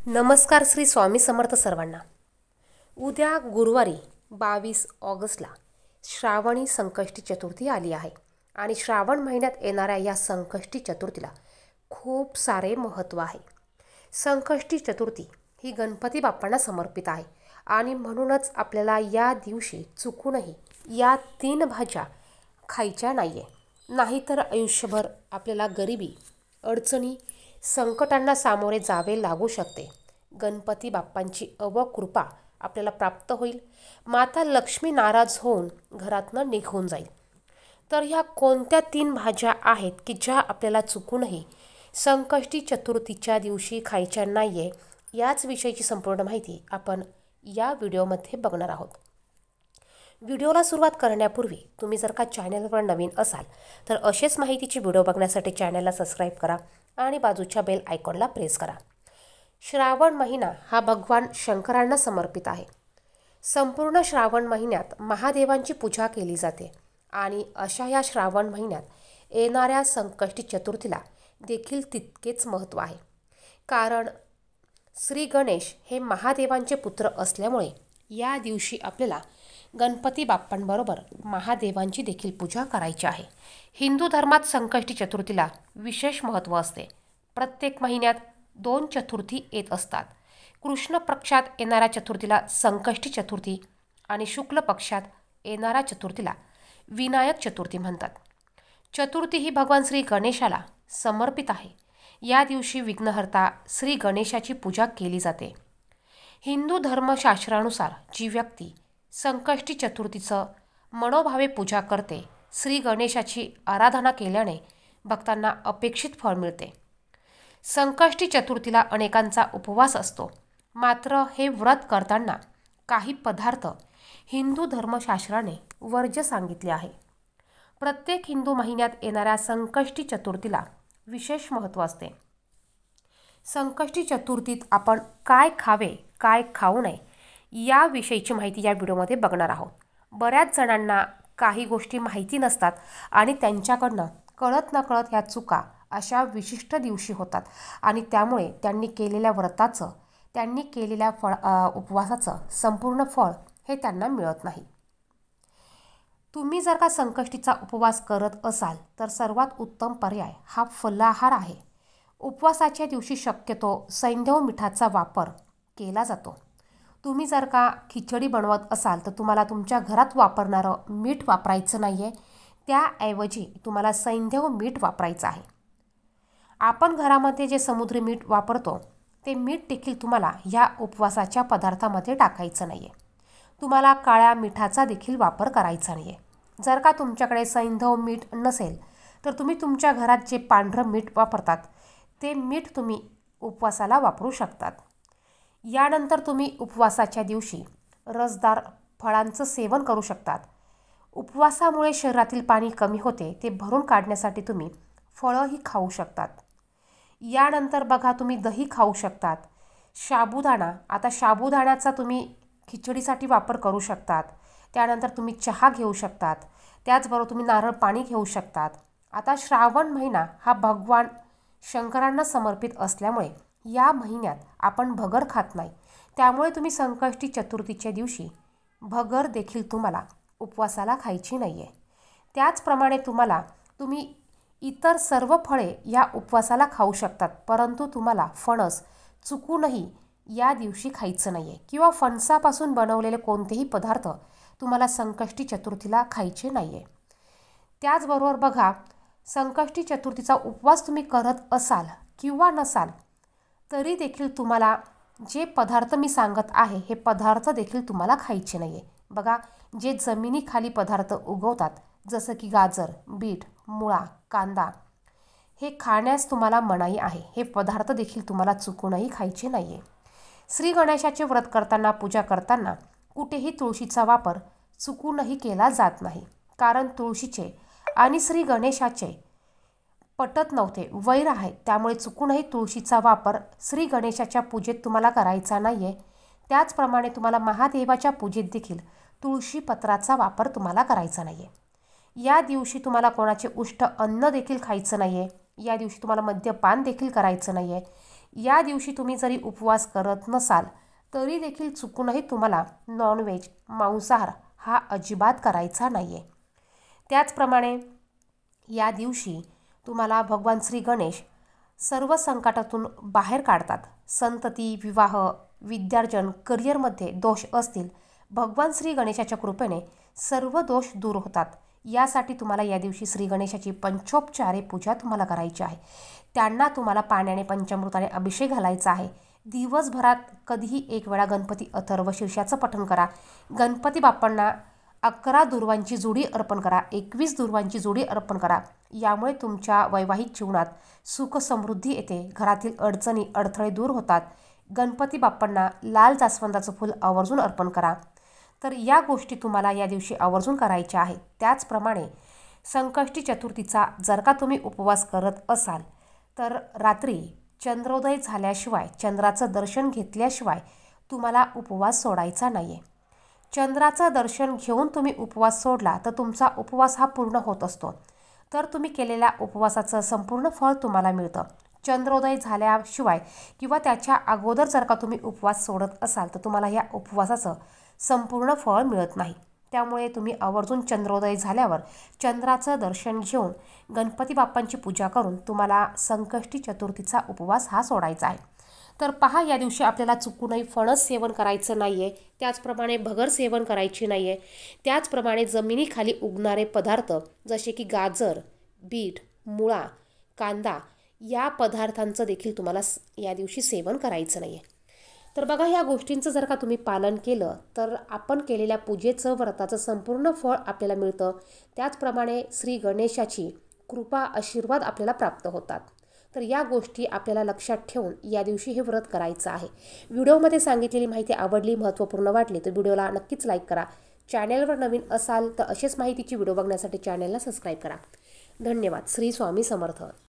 नमस्कार श्री स्वामी समर्थ सर्वांना। उद्या गुरुवारी 22 ऑगस्टला श्रावणी संकष्टी चतुर्थी आली आहे आणि श्रावण महिन्यात येणाऱ्या या संकष्टी चतुर्थीला खूप सारे महत्त्व आहे। संकष्टी चतुर्थी ही गणपती बाप्पांना समर्पित आहे आणि म्हणूनच आपल्याला या दिवशी चुकूनही या 3 भाज्या खायच्या नाहीये, नाहीतर आयुष्यभर आपल्याला गरिबी, अडचणी, संकटांना सामोरे जावे लागू शकते। गणपती बाप्पांची अवकृपा आपल्याला प्राप्त होईल, माता लक्ष्मी नाराज होऊन घरातनं निघून जाईल। तर ह्या कोणत्या 3 भाज्या आहेत की ज्या आपल्याला चुकूनही संकष्टी चतुर्थीच्या दिवशी खायच्या नाहीये, याच विषयीची संपूर्ण माहिती आपण या व्हिडिओमध्ये बघणार आहोत। व्हिडिओला सुरुवात करण्यापूर्वी तुम्ही जर का चॅनलवर नवीन असाल तर असेच माहितीची व्हिडिओ बघण्यासाठी चॅनलला सबस्क्राईब करा आणि बाजूच्या बेल आयकॉनला प्रेस करा। श्रावण महिना हा भगवान शंकरांना समर्पित आहे। संपूर्ण श्रावण महिन्यात महादेवांची पूजा केली जाते आणि अशा या श्रावण महिन्यात येणाऱ्या संकष्टी चतुर्थीला देखील तितकेच महत्त्व आहे। कारण श्री गणेश हे महादेवांचे पुत्र असल्यामुळे या दिवशी आपल्याला गणपती बाप्पांबरोबर महादेवांची देखील पूजा करायची आहे। हिंदू धर्मात संकष्टी चतुर्थीला विशेष महत्त्व असते। प्रत्येक महिन्यात 2 चतुर्थी येत असतात। कृष्ण पक्षात येणाऱ्या चतुर्थीला संकष्टी चतुर्थी आणि शुक्ल पक्षात येणाऱ्या चतुर्थीला विनायक चतुर्थी म्हणतात। चतुर्थी ही भगवान श्री गणेशाला समर्पित आहे। या दिवशी विघ्नहर्ता श्री गणेशाची पूजा केली जाते। हिंदू धर्मशास्त्रानुसार जी व्यक्ती संकष्टी चतुर्थीचं मनोभावे पूजा करते, श्री गणेशाची आराधना केल्याने भक्तांना अपेक्षित फळ मिळते। संकष्टी चतुर्थीला अनेकांचा उपवास असतो, मात्र हे व्रत करताना काही पदार्थ हिंदू धर्मशास्त्राने वर्ज्य सांगितले आहे। प्रत्येक हिंदू महिन्यात येणाऱ्या संकष्टी चतुर्थीला विशेष महत्त्व असते। संकष्टी चतुर्थीत आपण काय खावे, काय खाऊ नये याविषयीची माहिती या व्हिडिओमध्ये बघणार आहोत। बऱ्याच जणांना काही गोष्टी माहिती नसतात आणि त्यांच्याकडनं कळत नकळत ह्या चुका अशा विशिष्ट दिवशी होतात आणि त्यामुळे त्यांनी केलेल्या व्रताचं, त्यांनी केलेल्या उपवासाचं संपूर्ण फळ हे त्यांना मिळत नाही। तुम्ही जर का संकष्टीचा उपवास करत असाल तर सर्वात उत्तम पर्याय हा फलाहार आहे। उपवासाच्या दिवशी शक्यतो सैंधव मिठाचा वापर केला जातो। तुम्ही जर का खिचडी बनवत असाल तर तुम्हाला तुमच्या घरात वापरणारं मीठ वापरायचं नाही आहे, त्याऐवजी तुम्हाला सैंधव मीठ वापरायचं आहे। आपण घरामध्ये जे समुद्री मीठ वापरतो ते मीठ देखील तुम्हाला ह्या उपवासाच्या पदार्थामध्ये टाकायचं नाही आहे। तुम्हाला काळ्या मिठाचा देखील वापर करायचा नाही आहे। जर का तुमच्याकडे सैंधव मीठ नसेल तर तुम्ही तुमच्या घरात जे पांढरं मीठ वापरतात ते मीठ तुम्ही उपवासाला वापरू शकतात। यानंतर तुम्ही उपवासाच्या दिवशी रसदार फळांचं सेवन करू शकतात। उपवासामुळे शरीरातील पाणी कमी होते, ते भरून काढण्यासाठी तुम्ही फळंही खाऊ शकतात। यानंतर बघा, तुम्ही दही खाऊ शकतात। साबुदाणा, आता साबुदाण्याचा तुम्ही खिचडीसाठी वापर करू शकतात। त्यानंतर तुम्ही चहा घेऊ शकतात, त्याचबरोबर तुम्ही नारळ पाणी घेऊ शकतात। आता श्रावण महिना हा भगवान शंकरांना समर्पित असल्यामुळे या महिन्यात आपण भगर खात नाही, त्यामुळे तुम्ही संकष्टी चतुर्थीच्या दिवशी भगर देखील तुम्हाला उपवासाला खायची नाही आहे। त्याचप्रमाणे तुम्ही इतर सर्व फळे या उपवासाला खाऊ शकतात, परंतु तुम्हाला फणस चुकूनही या दिवशी खायचं नाही आहे किंवा फणसापासून बनवलेले कोणतेही पदार्थ तुम्हाला संकष्टी चतुर्थीला खायचे नाही आहे। त्याचबरोबर बघा, संकष्टी चतुर्थीचा उपवास तुम्ही करत असाल किंवा नसाल तरी देखील तुम्हाला जे पदार्थ मी सांगत आहे हे पदार्थ देखील तुम्हाला खायचे नाही आहे। बघा, जे जमिनीखाली पदार्थ उगवतात जसं की गाजर, बीट, मुळा, कांदा, हे खाण्यास तुम्हाला मनाई आहे। हे पदार्थ देखील तुम्हाला चुकूनही खायचे नाही आहे। श्री गणेशाचे व्रत करताना, पूजा करताना कुठेही तुळशीचा वापर चुकूनही केला जात नाही, कारण तुळशीचे आणि श्री गणेशाचे पटत नव्हते, वैर आहे, त्यामुळे चुकूनही तुळशीचा वापर श्री गणेशाच्या पूजेत तुम्हाला करायचा नाही आहे। त्याचप्रमाणे तुम्हाला महादेवाच्या पूजेत देखील तुळशी पत्राचा वापर तुम्हाला करायचा नाही आहे। या दिवशी तुम्हाला कोणाचे उष्ट अन्न देखील खायचं नाही आहे। या दिवशी तुम्हाला मद्यपान देखील करायचं नाही आहे। या दिवशी तुम्ही जरी उपवास करत नसाल तरी देखील चुकूनही तुम्हाला नॉनव्हेज मांसाहार हा अजिबात करायचा नाही आहे. त्याचप्रमाणे या दिवशी तुम्हाला भगवान श्री गणेश सर्व संकटातून बाहेर काढतात. संतती, विवाह, विद्यार्जन, करिअरमध्ये दोष असतील, भगवान श्री गणेशाच्या कृपेने सर्व दोष दूर होतात. यासाठी तुम्हाला या दिवशी श्री गणेशाची पंचोपचारे पूजा तुम्हाला करायची आहे. त्यांना तुम्हाला पाण्याने पंचामृताने अभिषेक घालायचा आहे. दिवसभरात कधीही एक वेळा गणपती अथर्व शीर्षाचं पठण करा. गणपती बाप्पांना 11 दुर्वांची जोडी अर्पण करा, 21 दुर्वांची जोडी अर्पण करा. यामुळे तुमच्या वैवाहिक जीवनात सुख समृद्धी येते, घरातील अडचणी अडथळे दूर होतात. गणपती बाप्पांना लाल जास्वंदाचं फूल आवर्जून अर्पण करा. तर या गोष्टी तुम्हाला या दिवशी आवर्जून करायच्या आहेत. त्याचप्रमाणे संकष्टी चतुर्थीचा जर का तुम्ही उपवास करत असाल तर रात्री चंद्रोदय झाल्याशिवाय, चंद्राचं दर्शन घेतल्याशिवाय तुम्हाला उपवास सोडायचा नाही आहे. चंद्राचं दर्शन घेऊन तुम्ही उपवास सोडला तर तुमचा उपवास हा पूर्ण होत असतो. तर तुम्ही केलेल्या उपवासाचं संपूर्ण फळ तुम्हाला मिळतं. चंद्रोदय झाल्याशिवाय किंवा त्याच्या अगोदर जर का तुम्ही उपवास सोडत असाल तर तुम्हाला या उपवासाचं संपूर्ण फळ मिळत नाही. त्यामुळे तुम्ही आवर्जून चंद्रोदय झाल्यावर चंद्राचं दर्शन घेऊन गणपती बाप्पांची पूजा करून तुम्हाला संकष्टी चतुर्थीचा उपवास हा सोडायचा आहे. तर पहा, या दिवशी आपल्याला चुकूनही फणस सेवन करायचं नाही आहे. त्याचप्रमाणे भगर सेवन करायची नाही आहे. त्याचप्रमाणे जमिनीखाली उगणारे पदार्थ जसे की गाजर, बीट, मुळा, कांदा या पदार्थांचं देखील तुम्हाला या दिवशी सेवन करायचं नाही आहे. तर बघा, ह्या गोष्टींचं जर का तुम्ही पालन केलं तर आपण केलेल्या पूजेचं, व्रताचं संपूर्ण फळ आपल्याला मिळतं. त्याचप्रमाणे श्री गणेशाची कृपा, आशीर्वाद आपल्याला प्राप्त होतात. तर या गोष्टी आपल्याला लक्षात ठेवून या दिवशी हे व्रत करायचं आहे. व्हिडिओमध्ये सांगितलेली माहिती आवडली, महत्त्वपूर्ण वाटली तर व्हिडिओला नक्कीच लाईक करा. चॅनेलवर नवीन असाल तर असेच माहितीची व्हिडिओ बघण्यासाठी चॅनेलला सबस्क्राईब करा. धन्यवाद. श्री स्वामी समर्थ.